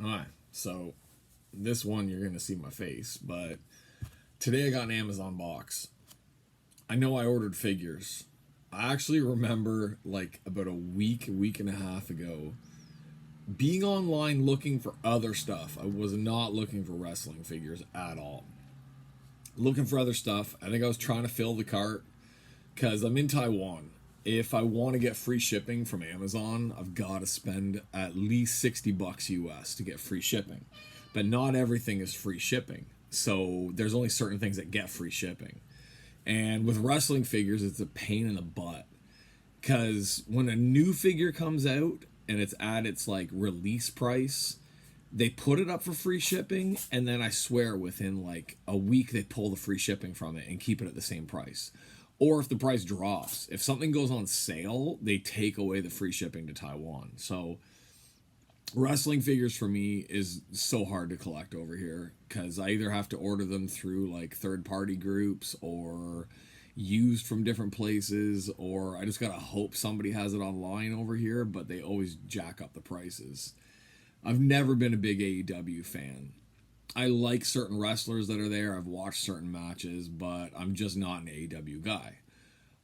Alright, so this one you're going to see my face, but today I got an Amazon box. I know I ordered figures. I actually remember like about week and a half ago, being online looking for other stuff. I was not looking for wrestling figures at all. Looking for other stuff. I think I was trying to fill the cart because I'm in Taiwan. If I want to get free shipping from Amazon, I've got to spend at least $60 US to get free shipping. But not everything is free shipping. So there's only certain things that get free shipping. And with wrestling figures, it's a pain in the butt. Because when a new figure comes out and it's at its like release price, they put it up for free shipping, and then I swear within like a week they pull the free shipping from it and keep it at the same price. Or if the price drops, if something goes on sale, they take away the free shipping to Taiwan. So wrestling figures for me is so hard to collect over here because I either have to order them through like third party groups or used from different places, or I just gotta hope somebody has it online over here, but they always jack up the prices. I've never been a big AEW fan. I like certain wrestlers that are there. I've watched certain matches, but I'm just not an AEW guy.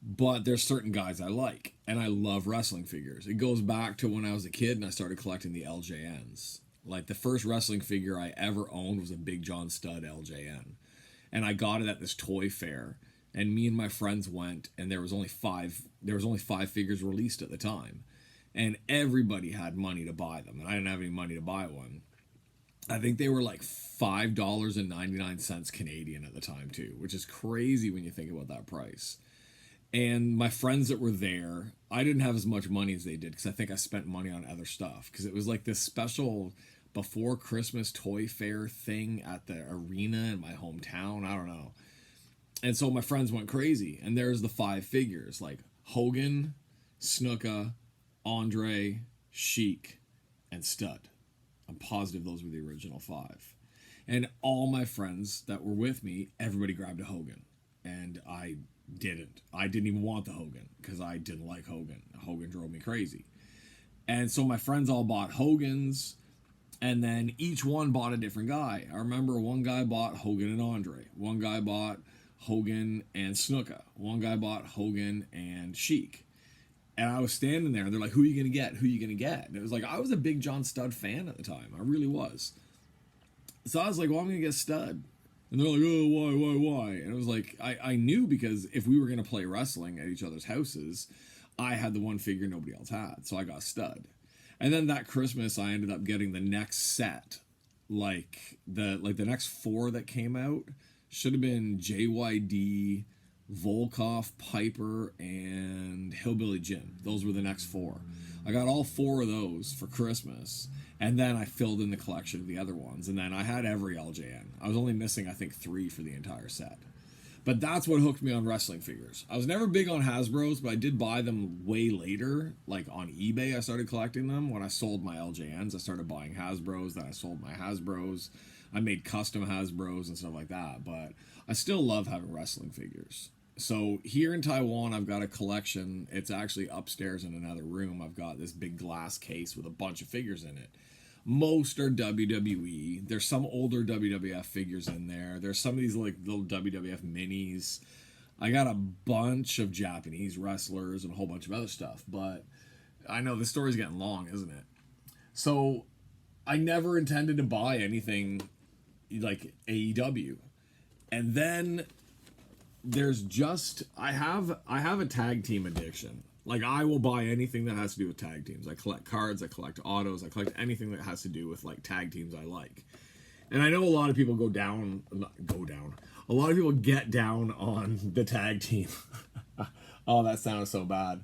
But there's certain guys I like, and I love wrestling figures. It goes back to when I was a kid and I started collecting the LJNs. Like the first wrestling figure I ever owned was a Big John Studd LJN. And I got it at this toy fair, and me and my friends went, and there was only five figures released at the time. And everybody had money to buy them, and I didn't have any money to buy one. I think they were like $5.99 Canadian at the time too, which is crazy when you think about that price. And my friends that were there, I didn't have as much money as they did because I think I spent money on other stuff because it was like this special before Christmas toy fair thing at the arena in my hometown. I don't know. And so my friends went crazy, and there's the five figures like Hogan, Snuka, Andre, Sheik, and Stud. I'm positive those were the original five. And all my friends that were with me, everybody grabbed a Hogan. And I didn't. I didn't even want the Hogan because I didn't like Hogan. Hogan drove me crazy. And so my friends all bought Hogans, and then each one bought a different guy. I remember one guy bought Hogan and Andre. One guy bought Hogan and Snuka. One guy bought Hogan and Sheik. And I was standing there, and they're like, who are you going to get? Who are you going to get? And it was like, I was a big John Studd fan at the time. I really was. So I was like, well, I'm going to get Studd. And they're like, oh, why? And it was like, I knew because if we were going to play wrestling at each other's houses, I had the one figure nobody else had. So I got Studd. And then that Christmas, I ended up getting the next set. Like the next four that came out should have been JYD, Volkov, Piper, and Hillbilly Jim. Those were the next four. I got all four of those for Christmas, and then I filled in the collection of the other ones, and then I had every LJN. I was only missing, I think, 3 for the entire set. But that's what hooked me on wrestling figures. I was never big on Hasbros, but I did buy them way later. Like on eBay, I started collecting them. When I sold my LJNs, I started buying Hasbros, then I sold my Hasbros. I made custom Hasbros and stuff like that, but I still love having wrestling figures. So here in Taiwan, I've got a collection. It's actually upstairs in another room. I've got this big glass case with a bunch of figures in it. Most are WWE. There's some older WWF figures in there. There's some of these like little WWF minis. I got a bunch of Japanese wrestlers and a whole bunch of other stuff. But I know the story's getting long, isn't it? So I never intended to buy anything like AEW. And then there's just I have a tag team addiction. Like I will buy anything that has to do with tag teams. I collect cards, I collect autos, I collect anything that has to do with like tag teams I like. And I know a lot of people a lot of people get down on the tag team. Oh, that sounds so bad.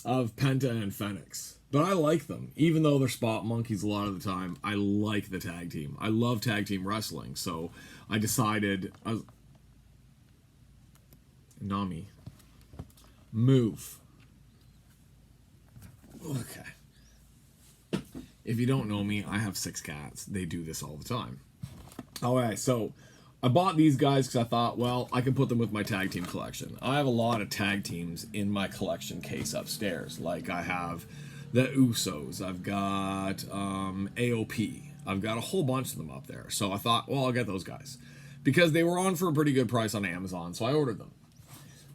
Of Penta and Phoenix. But I like them. Even though they're spot monkeys a lot of the time, I like the tag team. I love tag team wrestling. So I decided Nami. Move. Okay. If you don't know me, I have 6 cats. They do this all the time. Alright, so I bought these guys because I thought, well, I can put them with my tag team collection. I have a lot of tag teams in my collection case upstairs. Like I have the Usos. I've got AOP. I've got a whole bunch of them up there. So I thought, well, I'll get those guys. Because they were on for a pretty good price on Amazon, so I ordered them.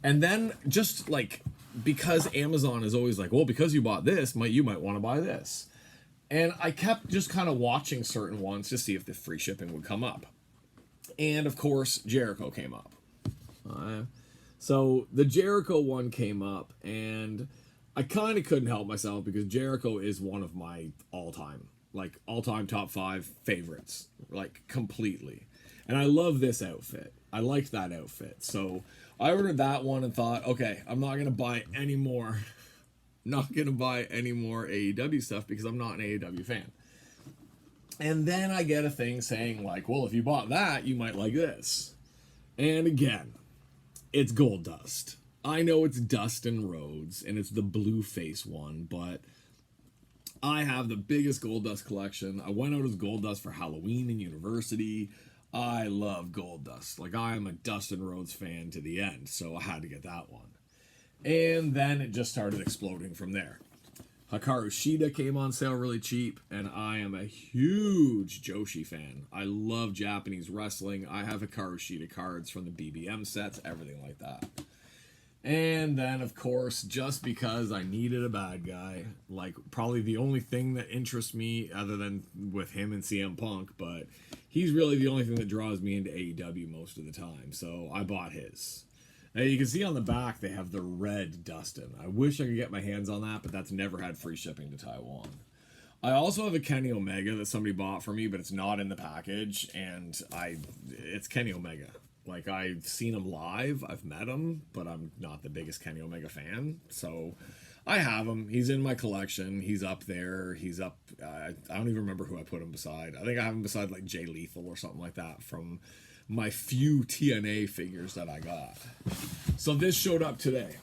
And then just like, because Amazon is always like, well, because you bought this, you might want to buy this. And I kept just kind of watching certain ones to see if the free shipping would come up. And of course, Jericho came up. So the Jericho one came up, and I kind of couldn't help myself because Jericho is one of my all-time top 5 favorites, like completely. And I love this outfit. I liked that outfit. So I ordered that one and thought, okay, I'm not going to buy any more. Not going to buy any more AEW stuff because I'm not an AEW fan. And then I get a thing saying like, well, if you bought that, you might like this. And again, it's Gold Dust. I know it's Dustin Rhodes and it's the blue face one, but I have the biggest Gold Dust collection. I went out as Gold Dust for Halloween in university. I love Gold Dust. Like, I am a Dustin Rhodes fan to the end, so I had to get that one. And then it just started exploding from there. Hikaru Shida came on sale really cheap, and I am a huge Joshi fan. I love Japanese wrestling. I have Hikaru Shida cards from the BBM sets, everything like that. And then, of course, just because I needed a bad guy, like probably the only thing that interests me other than with him and CM Punk, but he's really the only thing that draws me into AEW most of the time. So I bought his. Now you can see on the back they have the red Dustin. I wish I could get my hands on that, but that's never had free shipping to Taiwan. I also have a Kenny Omega that somebody bought for me, but it's not in the package, and it's Kenny Omega. Like, I've seen him live, I've met him, but I'm not the biggest Kenny Omega fan, so I have him. He's in my collection. He's up there. He's up, I don't even remember who I put him beside. I think I have him beside, like, Jay Lethal or something like that from my few TNA figures that I got. So this showed up today.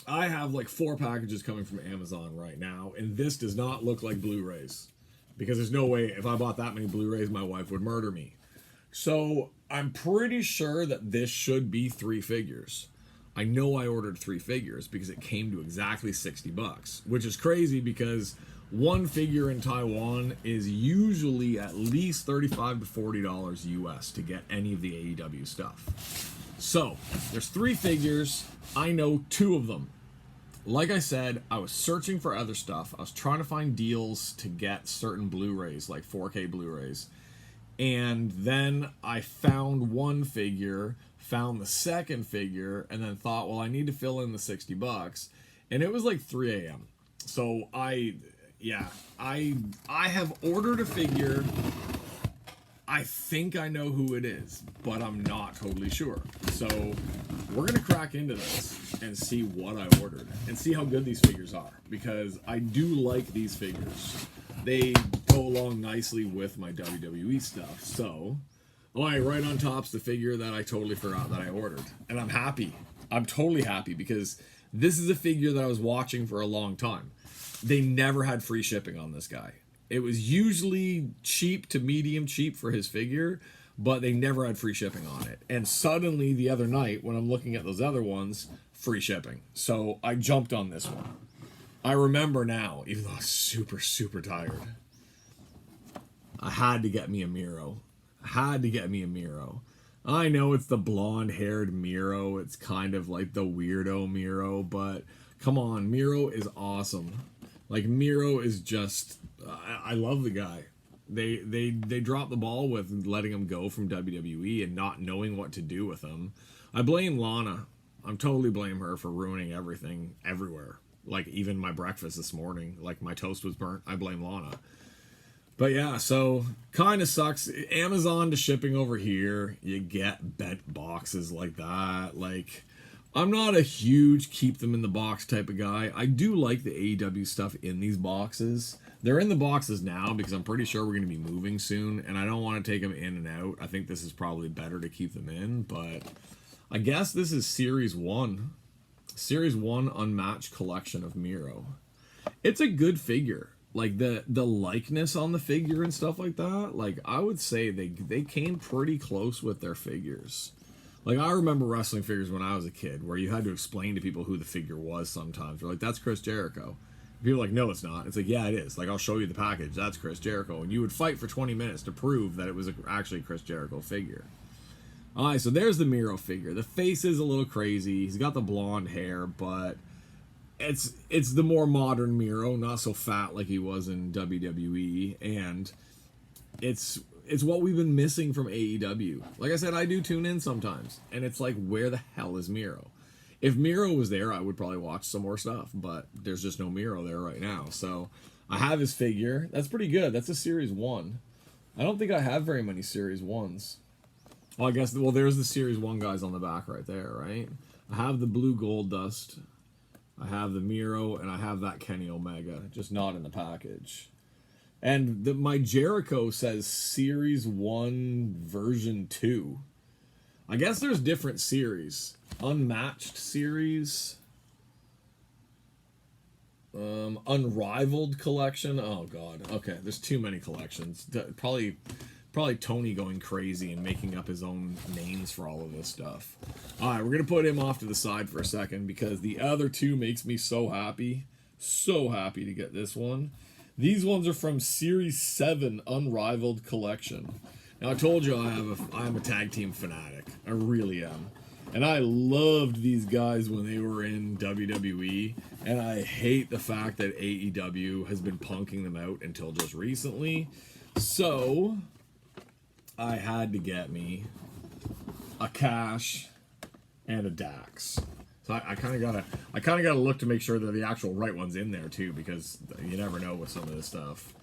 I have, like, 4 packages coming from Amazon right now, and this does not look like Blu-rays, because there's no way, if I bought that many Blu-rays, my wife would murder me. So I'm pretty sure that this should be 3 figures. I know I ordered 3 figures because it came to exactly $60, which is crazy because one figure in Taiwan is usually at least $35 to $40 US to get any of the AEW stuff. So there's 3 figures. I know 2 of them. Like I said, I was searching for other stuff. I was trying to find deals to get certain Blu-rays, like 4K Blu-rays. And then I found one figure, found the second figure, and then thought, well, I need to fill in the $60. And it was like 3 a.m. So I have ordered a figure. I think I know who it is, but I'm not totally sure. So we're going to crack into this and see what I ordered and see how good these figures are, because I do like these figures. They go along nicely with my WWE stuff. So, right on top's the figure that I totally forgot that I ordered. And I'm happy. I'm totally happy because this is a figure that I was watching for a long time. They never had free shipping on this guy. It was usually cheap to medium cheap for his figure, but they never had free shipping on it. And suddenly the other night, when I'm looking at those other ones, free shipping. So I jumped on this one. I remember now, even though I was super, super tired, I had to get me a Miro. I know it's the blonde-haired Miro. It's kind of like the weirdo Miro, but come on, Miro is awesome. Like, Miro is just, I love the guy. They dropped the ball with letting him go from WWE and not knowing what to do with him. I blame Lana. I'm totally blame her for ruining everything everywhere. Like, even my breakfast this morning, like, my toast was burnt. I blame Lana. But yeah, so kind of sucks. Amazon to shipping over here, you get bent boxes like that. Like, I'm not a huge keep them in the box type of guy. I do like the AEW stuff in these boxes. They're in the boxes now because I'm pretty sure we're going to be moving soon, and I don't want to take them in and out. I think this is probably better to keep them in, but I guess this is Series 1. Series 1 Unmatched Collection of Miro. It's a good figure. Like, the likeness on the figure and stuff like that, like, I would say they came pretty close with their figures. Like, I remember wrestling figures when I was a kid where you had to explain to people who the figure was sometimes. You're like, that's Chris Jericho. People are like, no, it's not. It's like, yeah, it is. Like, I'll show you the package. That's Chris Jericho. And you would fight for 20 minutes to prove that it was actually a Chris Jericho figure. All right, so there's the Miro figure. The face is a little crazy. He's got the blonde hair, but it's the more modern Miro, not so fat like he was in WWE, and it's what we've been missing from AEW. Like I said, I do tune in sometimes, and it's like, where the hell is Miro? If Miro was there, I would probably watch some more stuff, but there's just no Miro there right now. So I have his figure. That's pretty good. That's a Series 1. I don't think I have very many Series 1s. Well, I guess, there's the Series 1 guys on the back right there, right? I have the blue Gold Dust. I have the Miro, and I have that Kenny Omega, just not in the package. And my Jericho says Series 1 version 2. I guess there's different series. Unmatched series. Unrivaled collection. Oh, God. Okay, there's too many collections. Probably Tony going crazy and making up his own names for all of this stuff. All right, we're going to put him off to the side for a second because the other two makes me so happy. So happy to get this one. These ones are from Series 7 Unrivaled Collection. Now, I told you I'm a tag team fanatic. I really am. And I loved these guys when they were in WWE. And I hate the fact that AEW has been punking them out until just recently. So I had to get me a Cash and a Dax. So I kind of gotta look to make sure that the actual right one's in there too, because you never know with some of this stuff.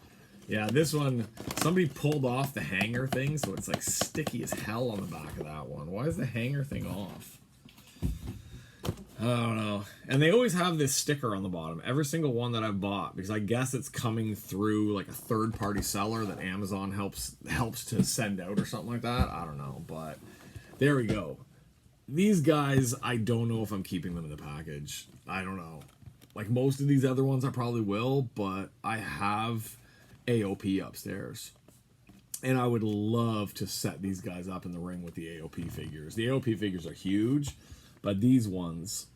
Yeah, this one, somebody pulled off the hanger thing, so it's like sticky as hell on the back of that one. Why is the hanger thing off? I don't know. And they always have this sticker on the bottom, every single one that I've bought, because I guess it's coming through like a third-party seller that Amazon helps to send out or something like that. I don't know, but there we go. These guys, I don't know if I'm keeping them in the package. I don't know. Like most of these other ones, I probably will, but I have AOP upstairs. And I would love to set these guys up in the ring with the AOP figures. The AOP figures are huge, but these ones,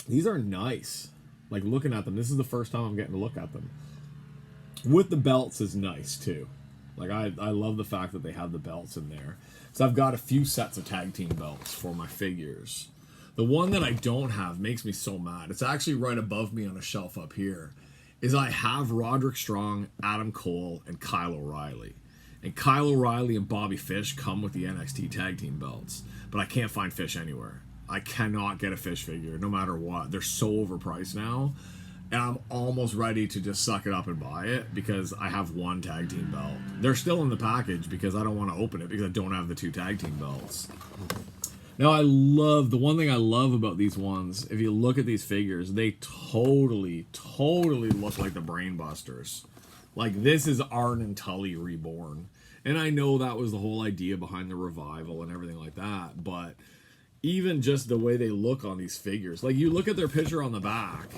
these are nice. Like looking at them, this is the first time I'm getting to look at them. With the belts is nice too. Like I love the fact that they have the belts in there. So I've got a few sets of tag team belts for my figures. The one that I don't have makes me so mad. It's actually right above me on a shelf up here. Is I have Roderick Strong, Adam Cole, and Kyle O'Reilly. And Kyle O'Reilly and Bobby Fish come with the NXT tag team belts. But I can't find Fish anywhere. I cannot get a Fish figure, no matter what. They're so overpriced now. And I'm almost ready to just suck it up and buy it because I have one tag team belt. They're still in the package because I don't want to open it because I don't have the two tag team belts. Now, the one thing I love about these ones, if you look at these figures, they totally look like the Brain Busters. Like, this is Arn and Tully reborn. And I know that was the whole idea behind the revival and everything like that, but even just the way they look on these figures, like you look at their picture on the back,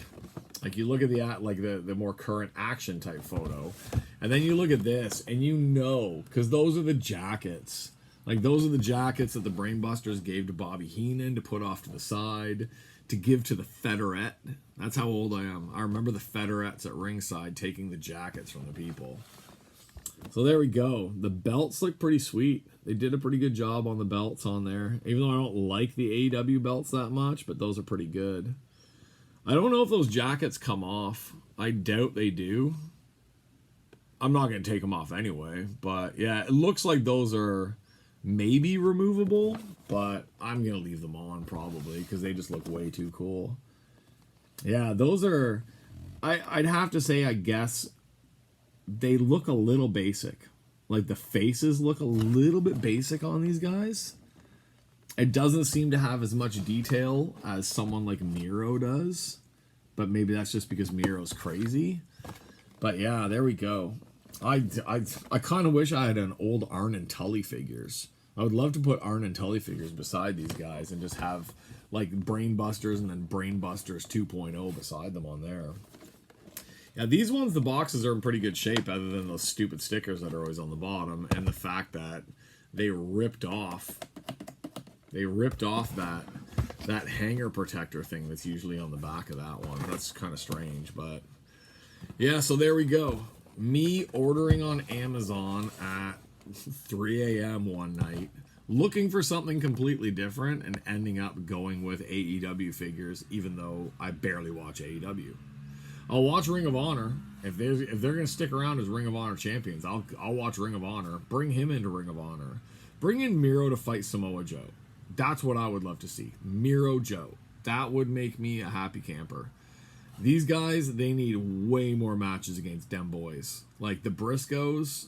like you look at the more current action type photo, and then you look at this, and you know, because those are the jackets. Like those are the jackets that the Brainbusters gave to Bobby Heenan to put off to the side, to give to the Federette. That's how old I am. I remember the Federettes at ringside taking the jackets from the people. So there we go. The belts look pretty sweet. They did a pretty good job on the belts on there. Even though I don't like the AEW belts that much, but those are pretty good. I don't know if those jackets come off. I doubt they do. I'm not going to take them off anyway. But yeah, it looks like those are maybe removable. But I'm going to leave them on probably because they just look way too cool. Yeah, those are... I'd have to say, I guess, they look a little basic. Like the faces look a little bit basic on these guys. It doesn't seem to have as much detail as someone like Miro does. But maybe that's just because Miro's crazy. But yeah, there we go. I kind of wish I had an old Arn and Tully figures. I would love to put Arn and Tully figures beside these guys and just have like Brainbusters and then Brainbusters 2.0 beside them on there. Yeah, these ones, the boxes are in pretty good shape other than those stupid stickers that are always on the bottom and the fact that they ripped off that hanger protector thing that's usually on the back of that one. That's kind of strange, but Yeah, so there we go. Me ordering on Amazon at 3 a.m. one night, looking for something completely different, and ending up going with AEW figures, even though I barely watch AEW. I'll watch Ring of Honor if they're gonna stick around as Ring of Honor champions. I'll watch Ring of Honor. Bring him into Ring of Honor. Bring in Miro to fight Samoa Joe. That's what I would love to see. Miro Joe. That would make me a happy camper. These guys, they need way more matches against them boys. Like the Briscoes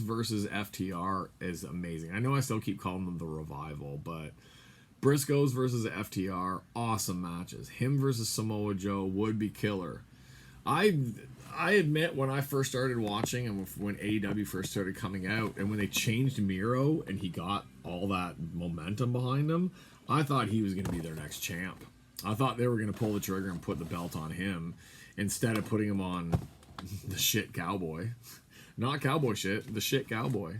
versus FTR is amazing. I know I still keep calling them the Revival, but Briscoes versus FTR, awesome matches. Him versus Samoa Joe would be killer. I admit when I first started watching and when AEW first started coming out and when they changed Miro and he got all that momentum behind him, I thought he was going to be their next champ. I thought they were going to pull the trigger and put the belt on him instead of putting him on the shit cowboy. Not cowboy shit, the shit cowboy.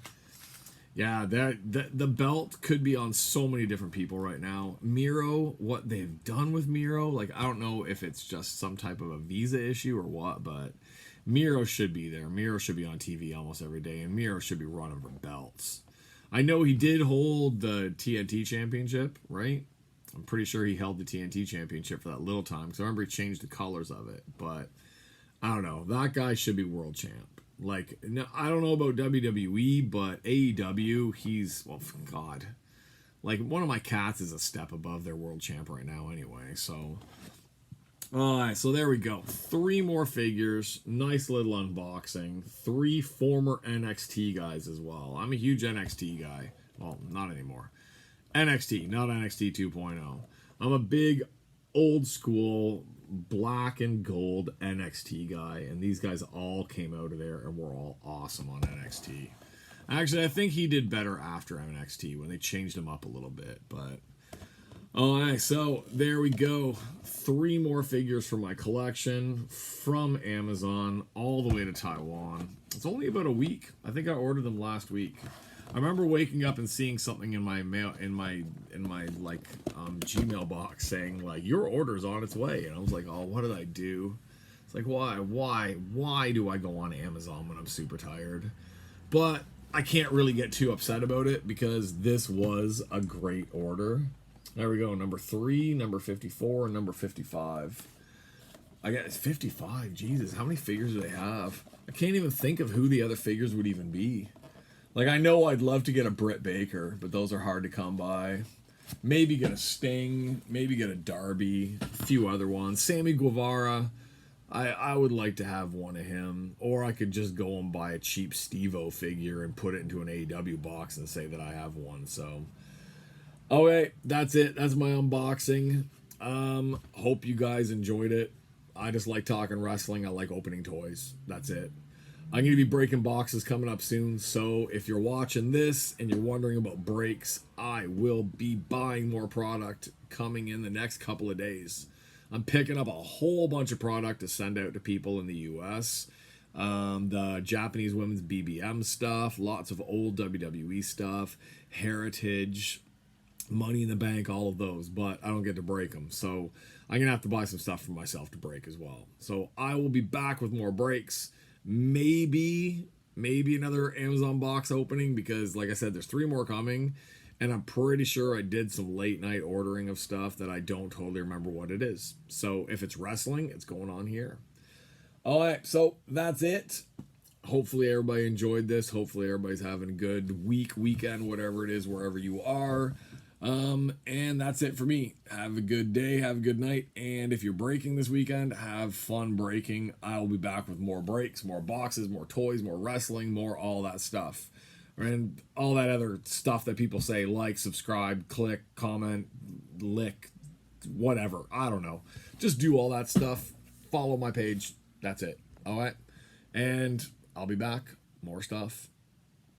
Yeah, the belt could be on so many different people right now. Miro, what they've done with Miro, like I don't know if it's just some type of a visa issue or what, but Miro should be there. Miro should be on TV almost every day, and Miro should be running for belts. I know he did hold the TNT championship, right? I'm pretty sure he held the TNT championship for that little time, because I remember he changed the colors of it, but I don't know. That guy should be world champ. Like, no, I don't know about WWE, but AEW, he's, well, God. Like, one of my cats is a step above their world champ right now anyway, so. Alright, so there we go. 3 more figures. Nice little unboxing. 3 former NXT guys as well. I'm a huge NXT guy. Well, not anymore. NXT, not NXT 2.0. I'm a big, old school, black and gold NXT guy, and these guys all came out of there and were all awesome on NXT. Actually, I think he did better after NXT when they changed him up a little bit, but alright, so there we go. 3 more figures from my collection from Amazon all the way to Taiwan. It's only about a week. I think I ordered them last week. I remember waking up and seeing something in my mail Gmail box saying like your order's on its way, and I was like, oh, what did I do? It's like why do I go on Amazon when I'm super tired? But I can't really get too upset about it because this was a great order. There we go, number 3, number 54, and number 55. I got 55. Jesus, how many figures do they have? I can't even think of who the other figures would even be. Like, I know I'd love to get a Britt Baker, but those are hard to come by. Maybe get a Sting, maybe get a Darby, a few other ones. Sammy Guevara, I would like to have one of him. Or I could just go and buy a cheap Steve-O figure and put it into an AEW box and say that I have one. So, okay, that's it. That's my unboxing. Hope you guys enjoyed it. I just like talking wrestling. I like opening toys. That's it. I'm going to be breaking boxes coming up soon, so if you're watching this and you're wondering about breaks, I will be buying more product coming in the next couple of days. I'm picking up a whole bunch of product to send out to people in the US. The Japanese women's BBM stuff, lots of old WWE stuff, Heritage, Money in the Bank, all of those, but I don't get to break them, so I'm going to have to buy some stuff for myself to break as well. So I will be back with more breaks. Maybe another Amazon box opening because, like I said, there's 3 more coming, and I'm pretty sure I did some late night ordering of stuff that I don't totally remember what it is. So if it's wrestling, it's going on here. All right, so that's it. Hopefully everybody enjoyed this. Hopefully everybody's having a good weekend, whatever it is, wherever you are. And that's it for me. Have a good day, have a good night, and if you're breaking this weekend, have fun breaking. I'll be back with more breaks, more boxes, more toys, more wrestling, more all that stuff. And all that other stuff that people say, like, subscribe, click, comment, lick, whatever. I don't know. Just do all that stuff. Follow my page. That's it. All right. And I'll be back. More stuff.